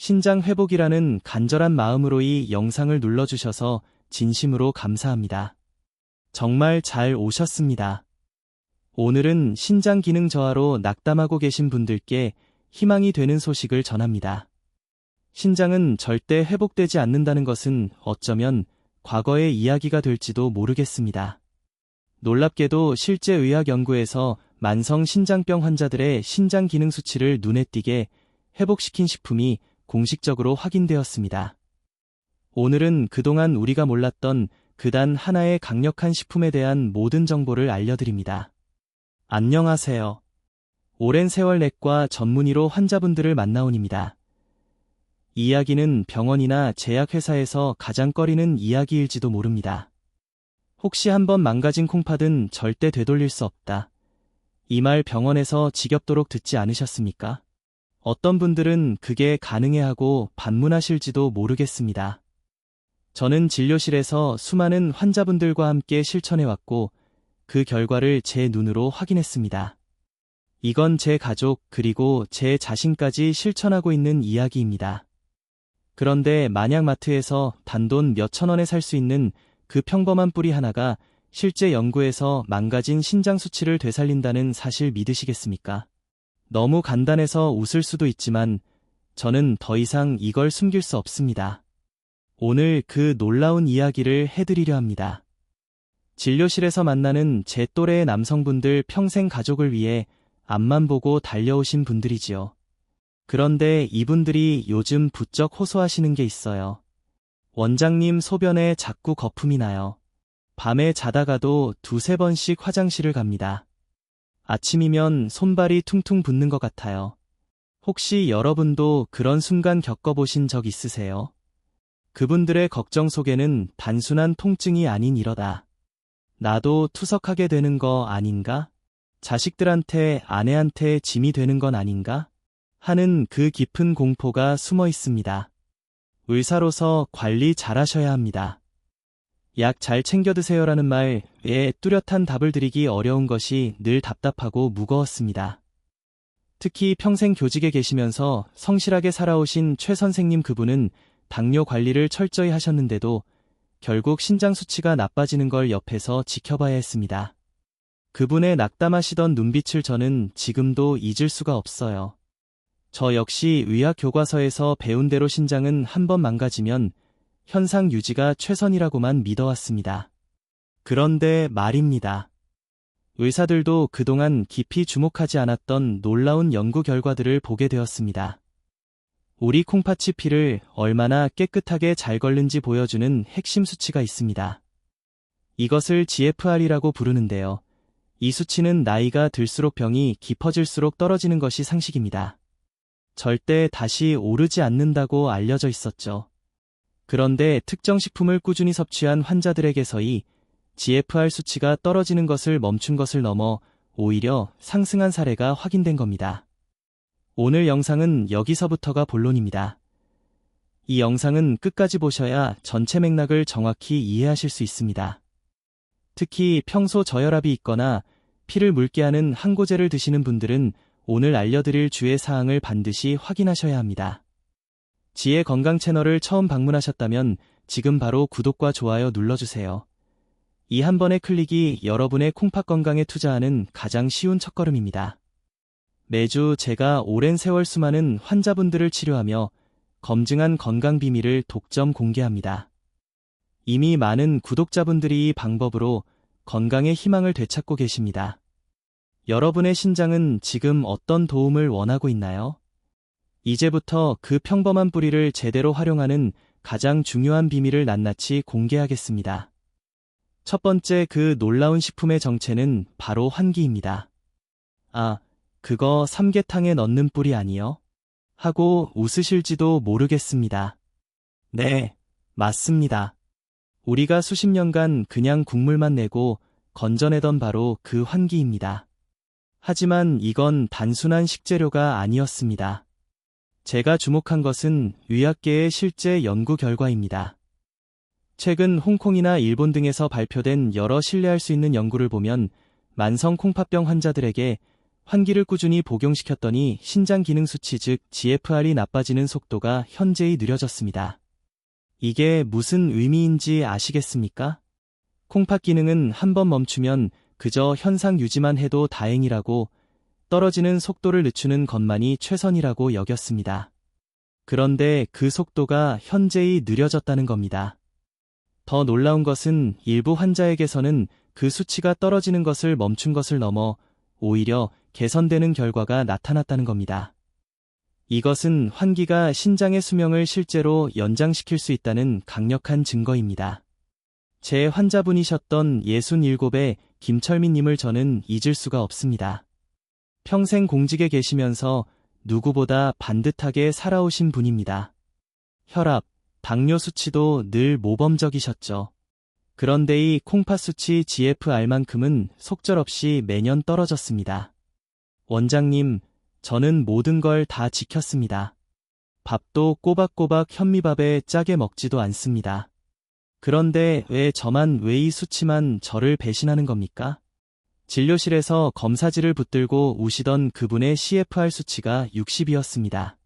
신장 회복이라는 간절한 마음으로 이 영상을 눌러주셔서 진심으로 감사합니다. 정말 잘 오셨습니다. 오늘은 신장 기능 저하로 낙담하고 계신 분들께 희망이 되는 소식을 전합니다. 신장은 절대 회복되지 않는다는 것은 어쩌면 과거의 이야기가 될지도 모르겠습니다. 놀랍게도 실제 의학 연구에서 만성 신장병 환자들의 신장 기능 수치를 눈에 띄게 회복시킨 식품이 공식적으로 확인되었습니다. 오늘은 그동안 우리가 몰랐던 그 단 하나의 강력한 식품에 대한 모든 정보를 알려드립니다. 안녕하세요. 오랜 세월 내과 전문의로 환자분들을 만나온입니다. 이 이야기는 병원이나 제약회사에서 가장 꺼리는 이야기일지도 모릅니다. 혹시 한번 망가진 콩팥은 절대 되돌릴 수 없다. 이 말 병원에서 지겹도록 듣지 않으셨습니까? 어떤 분들은 그게 가능해하고 반문하실지도 모르겠습니다. 저는 진료실에서 수많은 환자분들과 함께 실천해왔고 그 결과를 제 눈으로 확인했습니다. 이건 제 가족 그리고 제 자신까지 실천하고 있는 이야기입니다. 그런데 만약 마트에서 단돈 몇천 원에 살 수 있는 그 평범한 뿌리 하나가 실제 연구에서 망가진 신장 수치를 되살린다는 사실 믿으시겠습니까? 너무 간단해서 웃을 수도 있지만 저는 더 이상 이걸 숨길 수 없습니다. 오늘 그 놀라운 이야기를 해드리려 합니다. 진료실에서 만나는 제 또래의 남성분들 평생 가족을 위해 앞만 보고 달려오신 분들이지요. 그런데 이분들이 요즘 부쩍 호소하시는 게 있어요. 원장님 소변에 자꾸 거품이 나요. 밤에 자다가도 두세 번씩 화장실을 갑니다. 아침이면 손발이 퉁퉁 붓는 것 같아요. 혹시 여러분도 그런 순간 겪어보신 적 있으세요? 그분들의 걱정 속에는 단순한 통증이 아닌 이러다. 나도 투석하게 되는 거 아닌가? 자식들한테, 아내한테 짐이 되는 건 아닌가? 하는 그 깊은 공포가 숨어 있습니다. 의사로서 관리 잘하셔야 합니다. 약 잘 챙겨 드세요라는 말에 뚜렷한 답을 드리기 어려운 것이 늘 답답하고 무거웠습니다. 특히 평생 교직에 계시면서 성실하게 살아오신 최 선생님 그분은 당뇨 관리를 철저히 하셨는데도 결국 신장 수치가 나빠지는 걸 옆에서 지켜봐야 했습니다. 그분의 낙담하시던 눈빛을 저는 지금도 잊을 수가 없어요. 저 역시 의학 교과서에서 배운 대로 신장은 한번 망가지면 현상 유지가 최선이라고만 믿어왔습니다. 그런데 말입니다. 의사들도 그동안 깊이 주목하지 않았던 놀라운 연구 결과들을 보게 되었습니다. 우리 콩팥이 피를 얼마나 깨끗하게 잘 걸는지 보여주는 핵심 수치가 있습니다. 이것을 GFR이라고 부르는데요. 이 수치는 나이가 들수록 병이 깊어질수록 떨어지는 것이 상식입니다. 절대 다시 오르지 않는다고 알려져 있었죠. 그런데 특정 식품을 꾸준히 섭취한 환자들에게서의 GFR 수치가 떨어지는 것을 멈춘 것을 넘어 오히려 상승한 사례가 확인된 겁니다. 오늘 영상은 여기서부터가 본론입니다. 이 영상은 끝까지 보셔야 전체 맥락을 정확히 이해하실 수 있습니다. 특히 평소 저혈압이 있거나 피를 묽게 하는 항고제를 드시는 분들은 오늘 알려드릴 주의 사항을 반드시 확인하셔야 합니다. 지혜 건강 채널을 처음 방문하셨다면 지금 바로 구독과 좋아요 눌러주세요. 이 한 번의 클릭이 여러분의 콩팥 건강에 투자하는 가장 쉬운 첫걸음입니다. 매주 제가 오랜 세월 수많은 환자분들을 치료하며 검증한 건강 비밀을 독점 공개합니다. 이미 많은 구독자분들이 이 방법으로 건강의 희망을 되찾고 계십니다. 여러분의 신장은 지금 어떤 도움을 원하고 있나요? 이제부터 그 평범한 뿌리를 제대로 활용하는 가장 중요한 비밀을 낱낱이 공개하겠습니다. 첫 번째 그 놀라운 식품의 정체는 바로 환기입니다. 아, 그거 삼계탕에 넣는 뿌리 아니요? 하고 웃으실지도 모르겠습니다. 네, 맞습니다. 우리가 수십 년간 그냥 국물만 내고 건져내던 바로 그 환기입니다. 하지만 이건 단순한 식재료가 아니었습니다. 제가 주목한 것은 의학계의 실제 연구 결과입니다. 최근 홍콩이나 일본 등에서 발표된 여러 신뢰할 수 있는 연구를 보면 만성 콩팥병 환자들에게 환기를 꾸준히 복용시켰더니 신장 기능 수치 즉 GFR이 나빠지는 속도가 현저히 느려졌습니다. 이게 무슨 의미인지 아시겠습니까? 콩팥 기능은 한번 멈추면 그저 현상 유지만 해도 다행이라고, 떨어지는 속도를 늦추는 것만이 최선이라고 여겼습니다. 그런데 그 속도가 현저히 느려졌다는 겁니다. 더 놀라운 것은 일부 환자에게서는 그 수치가 떨어지는 것을 멈춘 것을 넘어 오히려 개선되는 결과가 나타났다는 겁니다. 이것은 환기가 신장의 수명을 실제로 연장시킬 수 있다는 강력한 증거입니다. 제 환자분이셨던 67의 김철민님을 저는 잊을 수가 없습니다. 평생 공직에 계시면서 누구보다 반듯하게 살아오신 분입니다. 혈압, 당뇨 수치도 늘 모범적이셨죠. 그런데 이 콩팥 수치 GFR만큼은 속절없이 매년 떨어졌습니다. 원장님, 저는 모든 걸 다 지켰습니다. 밥도 꼬박꼬박 현미밥에 짜게 먹지도 않습니다. 그런데 왜 저만 왜 이 수치만 저를 배신하는 겁니까? 진료실에서 검사지를 붙들고 우시던 그분의 CFR 수치가 60이었습니다.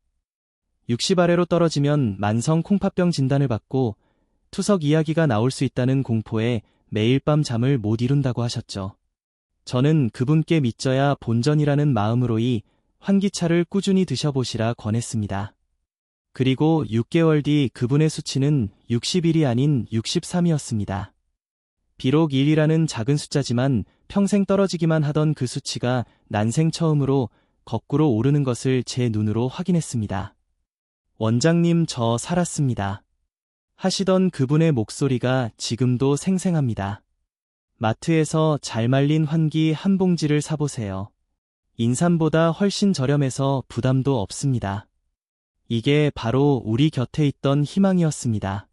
60 아래로 떨어지면 만성 콩팥병 진단을 받고 투석 이야기가 나올 수 있다는 공포에 매일 밤 잠을 못 이룬다고 하셨죠. 저는 그분께 믿져야 본전이라는 마음으로 이 환기차를 꾸준히 드셔보시라 권했습니다. 그리고 6개월 뒤 그분의 수치는 61이 아닌 63이었습니다. 비록 1이라는 작은 숫자지만 평생 떨어지기만 하던 그 수치가 난생 처음으로 거꾸로 오르는 것을 제 눈으로 확인했습니다. 원장님, 저 살았습니다. 하시던 그분의 목소리가 지금도 생생합니다. 마트에서 잘 말린 환기 한 봉지를 사보세요. 인삼보다 훨씬 저렴해서 부담도 없습니다. 이게 바로 우리 곁에 있던 희망이었습니다.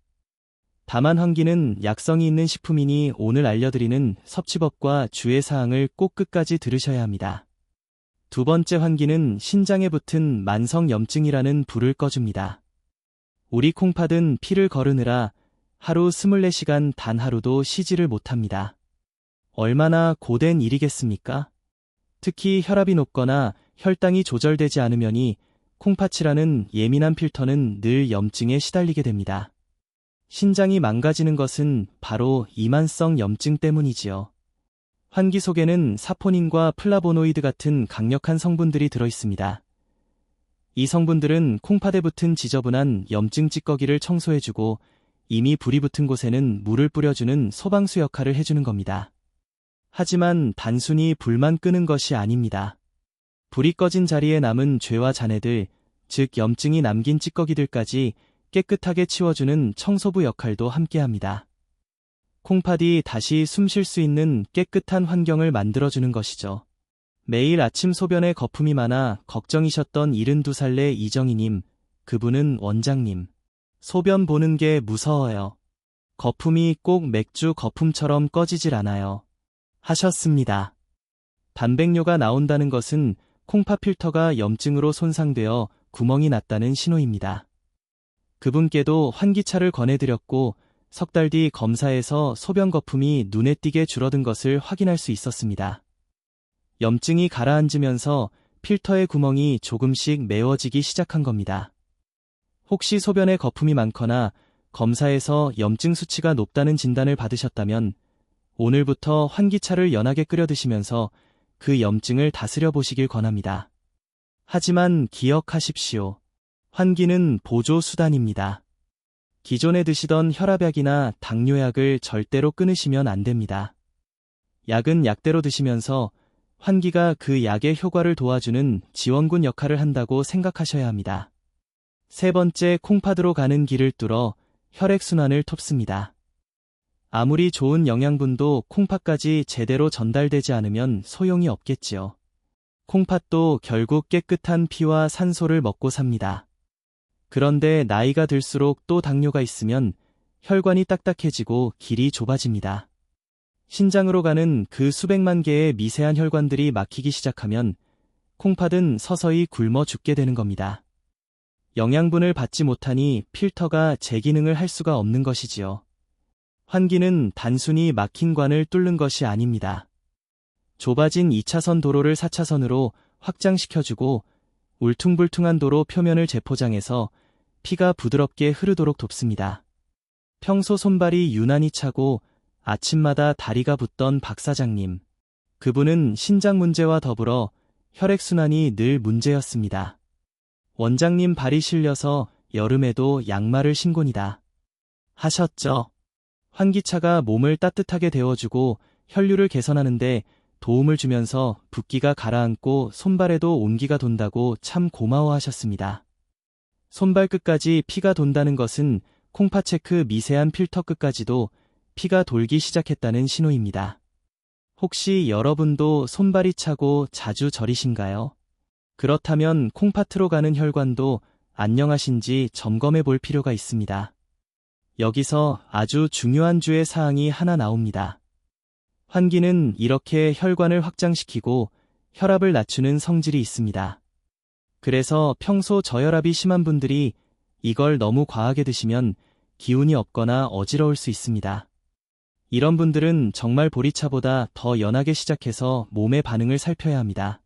다만 환기는 약성이 있는 식품이니 오늘 알려드리는 섭취법과 주의사항을 꼭 끝까지 들으셔야 합니다. 두 번째, 환기는 신장에 붙은 만성염증이라는 불을 꺼줍니다. 우리 콩팥은 피를 거르느라 하루 24시간 단 하루도 쉬지를 못합니다. 얼마나 고된 일이겠습니까? 특히 혈압이 높거나 혈당이 조절되지 않으면이 콩팥이라는 예민한 필터는 늘 염증에 시달리게 됩니다. 신장이 망가지는 것은 바로 이만성 염증 때문이지요. 환기 속에는 사포닌과 플라보노이드 같은 강력한 성분들이 들어있습니다. 이 성분들은 콩팥에 붙은 지저분한 염증 찌꺼기를 청소해주고 이미 불이 붙은 곳에는 물을 뿌려주는 소방수 역할을 해주는 겁니다. 하지만 단순히 불만 끄는 것이 아닙니다. 불이 꺼진 자리에 남은 죄와 잔해들, 즉 염증이 남긴 찌꺼기들까지 깨끗하게 치워주는 청소부 역할도 함께합니다. 콩팥이 다시 숨 쉴 수 있는 깨끗한 환경을 만들어주는 것이죠. 매일 아침 소변에 거품이 많아 걱정이셨던 72살의 이정희님, 그분은 원장님. 소변 보는 게 무서워요. 거품이 꼭 맥주 거품처럼 꺼지질 않아요. 하셨습니다. 단백뇨가 나온다는 것은 콩팥 필터가 염증으로 손상되어 구멍이 났다는 신호입니다. 그분께도 환기차를 권해드렸고 석 달 뒤 검사에서 소변 거품이 눈에 띄게 줄어든 것을 확인할 수 있었습니다. 염증이 가라앉으면서 필터의 구멍이 조금씩 메워지기 시작한 겁니다. 혹시 소변에 거품이 많거나 검사에서 염증 수치가 높다는 진단을 받으셨다면 오늘부터 환기차를 연하게 끓여 드시면서 그 염증을 다스려 보시길 권합니다. 하지만 기억하십시오. 환기는 보조 수단입니다. 기존에 드시던 혈압약이나 당뇨약을 절대로 끊으시면 안 됩니다. 약은 약대로 드시면서 환기가 그 약의 효과를 도와주는 지원군 역할을 한다고 생각하셔야 합니다. 세 번째, 콩팥으로 가는 길을 뚫어 혈액순환을 돕습니다. 아무리 좋은 영양분도 콩팥까지 제대로 전달되지 않으면 소용이 없겠지요. 콩팥도 결국 깨끗한 피와 산소를 먹고 삽니다. 그런데 나이가 들수록 또 당뇨가 있으면 혈관이 딱딱해지고 길이 좁아집니다. 신장으로 가는 그 수백만 개의 미세한 혈관들이 막히기 시작하면 콩팥은 서서히 굶어 죽게 되는 겁니다. 영양분을 받지 못하니 필터가 제 기능을 할 수가 없는 것이지요. 환기는 단순히 막힌 관을 뚫는 것이 아닙니다. 좁아진 2차선 도로를 4차선으로 확장시켜주고 울퉁불퉁한 도로 표면을 재포장해서 피가 부드럽게 흐르도록 돕습니다. 평소 손발이 유난히 차고 아침마다 다리가 붓던 박 사장님. 그분은 신장 문제와 더불어 혈액순환이 늘 문제였습니다. 원장님 발이 시려서 여름에도 양말을 신곤이다 하셨죠. 환기차가 몸을 따뜻하게 데워주고 혈류를 개선하는데 도움을 주면서 붓기가 가라앉고 손발에도 온기가 돈다고 참 고마워하셨습니다. 손발 끝까지 피가 돈다는 것은 콩팥체크 미세한 필터 끝까지도 피가 돌기 시작했다는 신호입니다. 혹시 여러분도 손발이 차고 자주 저리신가요? 그렇다면 콩팥으로 가는 혈관도 안녕하신지 점검해 볼 필요가 있습니다. 여기서 아주 중요한 주의 사항이 하나 나옵니다. 환기는 이렇게 혈관을 확장시키고 혈압을 낮추는 성질이 있습니다. 그래서 평소 저혈압이 심한 분들이 이걸 너무 과하게 드시면 기운이 없거나 어지러울 수 있습니다. 이런 분들은 정말 보리차보다 더 연하게 시작해서 몸의 반응을 살펴야 합니다.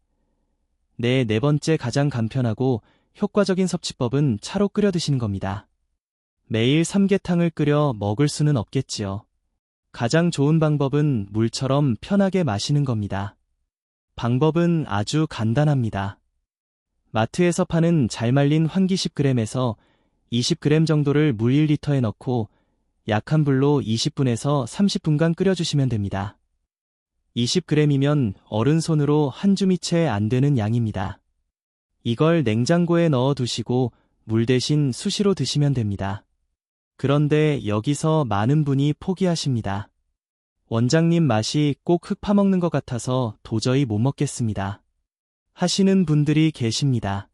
네 번째 가장 간편하고 효과적인 섭취법은 차로 끓여 드시는 겁니다. 매일 삼계탕을 끓여 먹을 수는 없겠지요. 가장 좋은 방법은 물처럼 편하게 마시는 겁니다. 방법은 아주 간단합니다. 마트에서 파는 잘 말린 환기 10g에서 20g 정도를 물 1리터에 넣고 약한 불로 20분에서 30분간 끓여주시면 됩니다. 20g이면 어른 손으로 한 주미 채 안 되는 양입니다. 이걸 냉장고에 넣어 두시고 물 대신 수시로 드시면 됩니다. 그런데 여기서 많은 분이 포기하십니다. 원장님 맛이 꼭 흙 파먹는 것 같아서 도저히 못 먹겠습니다. 하시는 분들이 계십니다.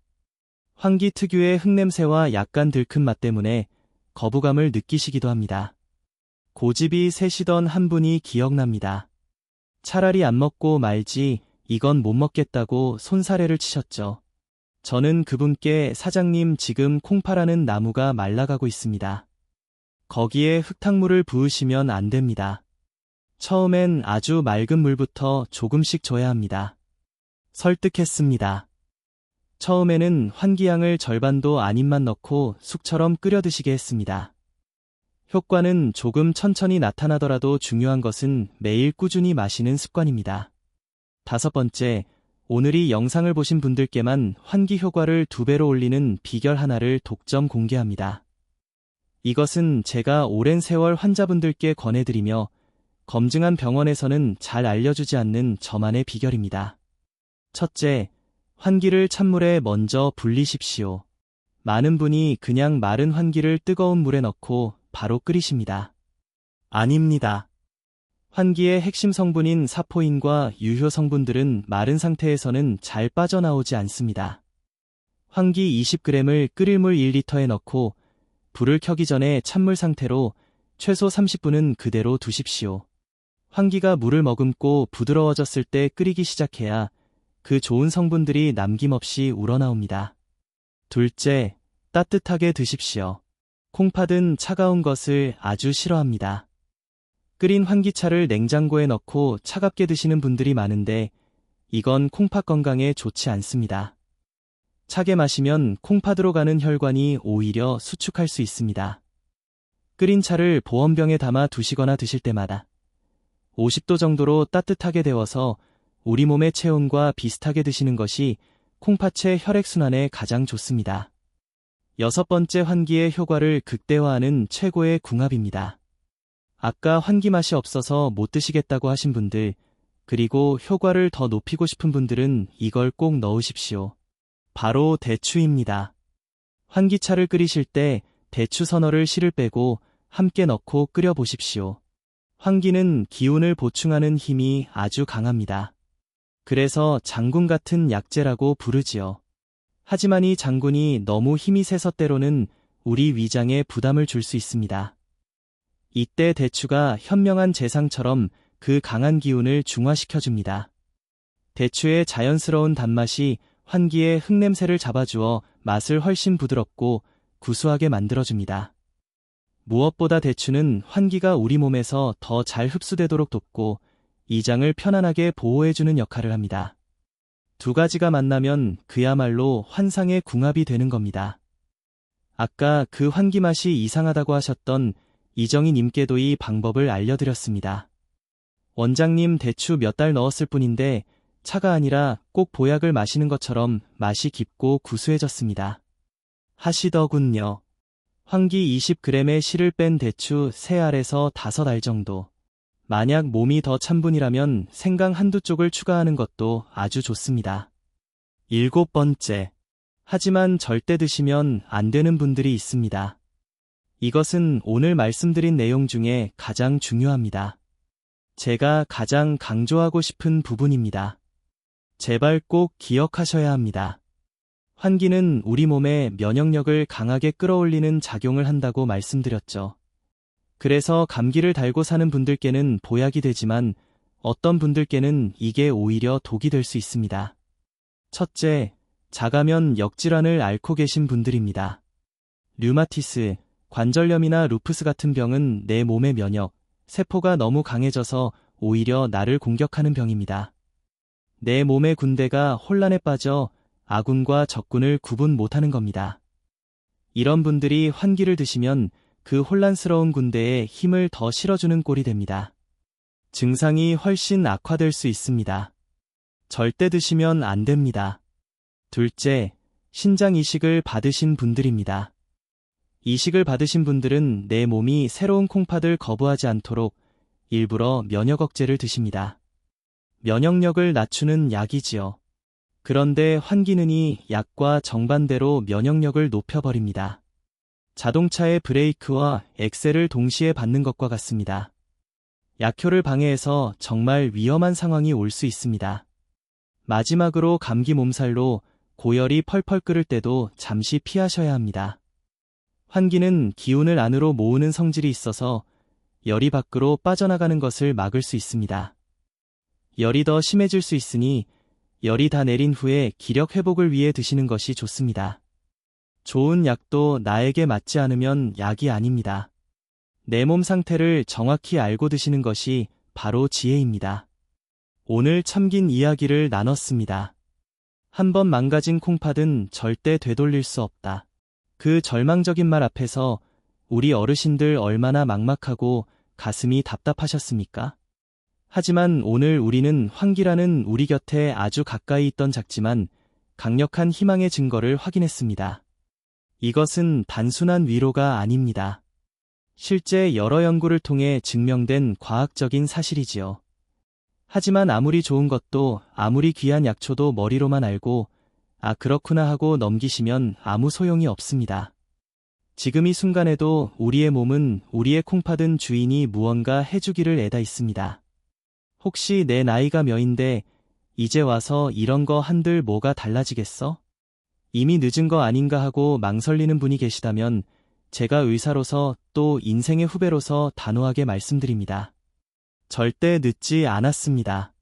환기 특유의 흙냄새와 약간 들큰 맛 때문에 거부감을 느끼시기도 합니다. 고집이 세시던 한 분이 기억납니다. 차라리 안 먹고 말지 이건 못 먹겠다고 손사래를 치셨죠. 저는 그분께 사장님 지금 콩파라는 나무가 말라가고 있습니다. 거기에 흙탕물을 부으시면 안 됩니다. 처음엔 아주 맑은 물부터 조금씩 줘야 합니다. 설득했습니다. 처음에는 환기양을 절반도 아닌만 넣고 쑥처럼 끓여 드시게 했습니다. 효과는 조금 천천히 나타나더라도 중요한 것은 매일 꾸준히 마시는 습관입니다. 5번째, 오늘 이 영상을 보신 분들께만 환기 효과를 2배로 올리는 비결 하나를 독점 공개합니다. 이것은 제가 오랜 세월 환자분들께 권해드리며 검증한 병원에서는 잘 알려주지 않는 저만의 비결입니다. 첫째, 환기를 찬물에 먼저 불리십시오. 많은 분이 그냥 마른 환기를 뜨거운 물에 넣고 바로 끓이십니다. 아닙니다. 환기의 핵심 성분인 사포인과 유효 성분들은 마른 상태에서는 잘 빠져나오지 않습니다. 환기 20g을 끓일 물 1리터에 넣고 불을 켜기 전에 찬물 상태로 최소 30분은 그대로 두십시오. 환기가 물을 머금고 부드러워졌을 때 끓이기 시작해야 그 좋은 성분들이 남김없이 우러나옵니다. 둘째, 따뜻하게 드십시오. 콩팥은 차가운 것을 아주 싫어합니다. 끓인 환기차를 냉장고에 넣고 차갑게 드시는 분들이 많은데 이건 콩팥 건강에 좋지 않습니다. 차게 마시면 콩팥으로 가는 혈관이 오히려 수축할 수 있습니다. 끓인 차를 보온병에 담아 두시거나 드실 때마다 50도 정도로 따뜻하게 데워서 우리 몸의 체온과 비슷하게 드시는 것이 콩팥의 혈액순환에 가장 좋습니다. 6번째, 환기의 효과를 극대화하는 최고의 궁합입니다. 아까 환기 맛이 없어서 못 드시겠다고 하신 분들, 그리고 효과를 더 높이고 싶은 분들은 이걸 꼭 넣으십시오. 바로 대추입니다. 환기차를 끓이실 때 대추 서너를 씨를 빼고 함께 넣고 끓여보십시오. 환기는 기운을 보충하는 힘이 아주 강합니다. 그래서 장군 같은 약재라고 부르지요. 하지만 이 장군이 너무 힘이 세서 때로는 우리 위장에 부담을 줄 수 있습니다. 이때 대추가 현명한 재상처럼 그 강한 기운을 중화시켜줍니다. 대추의 자연스러운 단맛이 환기의 흙냄새를 잡아주어 맛을 훨씬 부드럽고 구수하게 만들어줍니다. 무엇보다 대추는 환기가 우리 몸에서 더 잘 흡수되도록 돕고 이장을 편안하게 보호해주는 역할을 합니다. 두 가지가 만나면 그야말로 환상의 궁합이 되는 겁니다. 아까 그 환기 맛이 이상하다고 하셨던 이정희 님께도 이 방법을 알려드렸습니다. 원장님 대추 몇 달 넣었을 뿐인데 차가 아니라 꼭 보약을 마시는 것처럼 맛이 깊고 구수해졌습니다. 하시더군요. 환기 20g의 씨를 뺀 대추 3알에서 5알 정도. 만약 몸이 더 찬 분이라면 생강 한두 쪽을 추가하는 것도 아주 좋습니다. 7번째. 하지만 절대 드시면 안 되는 분들이 있습니다. 이것은 오늘 말씀드린 내용 중에 가장 중요합니다. 제가 가장 강조하고 싶은 부분입니다. 제발 꼭 기억하셔야 합니다. 환기는 우리 몸의 면역력을 강하게 끌어올리는 작용을 한다고 말씀드렸죠. 그래서 감기를 달고 사는 분들께는 보약이 되지만 어떤 분들께는 이게 오히려 독이 될 수 있습니다. 첫째, 자가면 역질환을 앓고 계신 분들입니다. 류마티스, 관절염이나 루푸스 같은 병은 내 몸의 면역, 세포가 너무 강해져서 오히려 나를 공격하는 병입니다. 내 몸의 군대가 혼란에 빠져 아군과 적군을 구분 못하는 겁니다. 이런 분들이 환기를 드시면 그 혼란스러운 군대에 힘을 더 실어주는 꼴이 됩니다. 증상이 훨씬 악화될 수 있습니다. 절대 드시면 안 됩니다. 둘째, 신장 이식을 받으신 분들입니다. 이식을 받으신 분들은 내 몸이 새로운 콩팥을 거부하지 않도록 일부러 면역 억제를 드십니다. 면역력을 낮추는 약이지요. 그런데 환기는 이 약과 정반대로 면역력을 높여버립니다. 자동차의 브레이크와 엑셀을 동시에 밟는 것과 같습니다. 약효를 방해해서 정말 위험한 상황이 올 수 있습니다. 마지막으로 감기 몸살로 고열이 펄펄 끓을 때도 잠시 피하셔야 합니다. 환기는 기운을 안으로 모으는 성질이 있어서 열이 밖으로 빠져나가는 것을 막을 수 있습니다. 열이 더 심해질 수 있으니 열이 다 내린 후에 기력 회복을 위해 드시는 것이 좋습니다. 좋은 약도 나에게 맞지 않으면 약이 아닙니다. 내 몸 상태를 정확히 알고 드시는 것이 바로 지혜입니다. 오늘 참 긴 이야기를 나눴습니다. 한번 망가진 콩팥은 절대 되돌릴 수 없다. 그 절망적인 말 앞에서 우리 어르신들 얼마나 막막하고 가슴이 답답하셨습니까? 하지만 오늘 우리는 환기라는 우리 곁에 아주 가까이 있던 작지만 강력한 희망의 증거를 확인했습니다. 이것은 단순한 위로가 아닙니다. 실제 여러 연구를 통해 증명된 과학적인 사실이지요. 하지만 아무리 좋은 것도 아무리 귀한 약초도 머리로만 알고 아 그렇구나 하고 넘기시면 아무 소용이 없습니다. 지금 이 순간에도 우리의 몸은 우리의 콩팥은 주인이 무언가 해주기를 애다 있습니다. 혹시 내 나이가 몇인데 이제 와서 이런 거 한들 뭐가 달라지겠어? 이미 늦은 거 아닌가 하고 망설이는 분이 계시다면 제가 의사로서 또 인생의 후배로서 단호하게 말씀드립니다. 절대 늦지 않았습니다.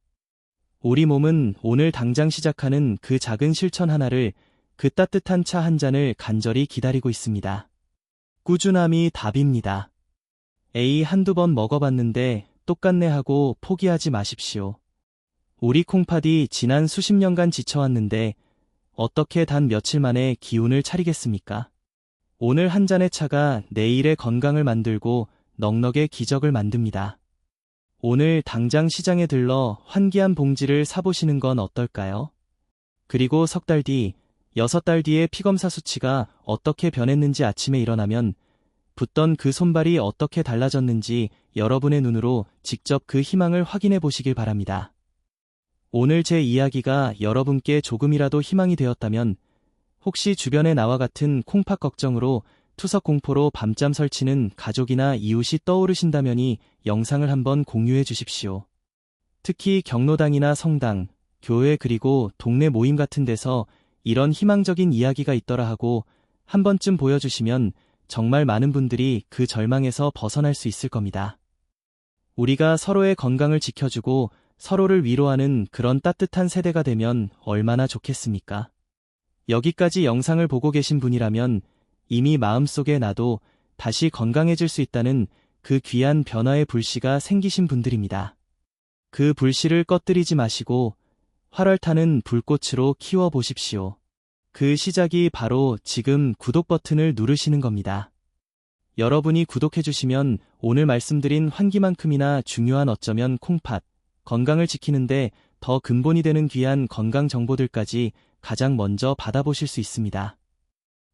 우리 몸은 오늘 당장 시작하는 그 작은 실천 하나를 그 따뜻한 차 한 잔을 간절히 기다리고 있습니다. 꾸준함이 답입니다. 에이 한두 번 먹어봤는데 똑같네 하고 포기하지 마십시오. 우리 콩팥이 지난 수십 년간 지쳐왔는데 어떻게 단 며칠 만에 기운을 차리겠습니까? 오늘 한 잔의 차가 내일의 건강을 만들고 넉넉의 기적을 만듭니다. 오늘 당장 시장에 들러 환기한 봉지를 사보시는 건 어떨까요? 그리고 석 달 뒤, 6달 뒤에 피검사 수치가 어떻게 변했는지 아침에 일어나면 붓던 그 손발이 어떻게 달라졌는지 여러분의 눈으로 직접 그 희망을 확인해 보시길 바랍니다. 오늘 제 이야기가 여러분께 조금이라도 희망이 되었다면 혹시 주변에 나와 같은 콩팥 걱정으로 투석 공포로 밤잠 설치는 가족이나 이웃이 떠오르신다면이 영상을 한번 공유해 주십시오. 특히 경로당이나 성당, 교회 그리고 동네 모임 같은 데서 이런 희망적인 이야기가 있더라 하고 한 번쯤 보여주시면 정말 많은 분들이 그 절망에서 벗어날 수 있을 겁니다. 우리가 서로의 건강을 지켜주고 서로를 위로하는 그런 따뜻한 세대가 되면 얼마나 좋겠습니까? 여기까지 영상을 보고 계신 분이라면 이미 마음속에 나도 다시 건강해질 수 있다는 그 귀한 변화의 불씨가 생기신 분들입니다. 그 불씨를 꺼뜨리지 마시고 활활 타는 불꽃으로 키워보십시오. 그 시작이 바로 지금 구독 버튼을 누르시는 겁니다. 여러분이 구독해주시면 오늘 말씀드린 환기만큼이나 중요한 어쩌면 콩팥, 건강을 지키는데 더 근본이 되는 귀한 건강 정보들까지 가장 먼저 받아보실 수 있습니다.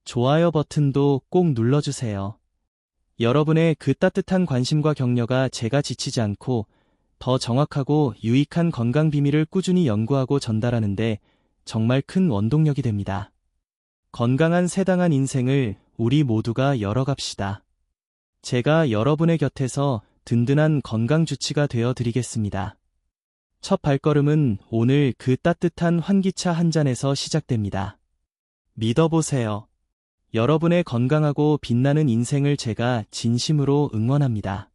좋아요 버튼도 꼭 눌러주세요. 여러분의 그 따뜻한 관심과 격려가 제가 지치지 않고 더 정확하고 유익한 건강 비밀을 꾸준히 연구하고 전달하는데 정말 큰 원동력이 됩니다. 건강한 새당한 인생을 우리 모두가 열어갑시다. 제가 여러분의 곁에서 든든한 건강 주치가 되어 드리겠습니다. 첫 발걸음은 오늘 그 따뜻한 환기차 한 잔에서 시작됩니다. 믿어보세요. 여러분의 건강하고 빛나는 인생을 제가 진심으로 응원합니다.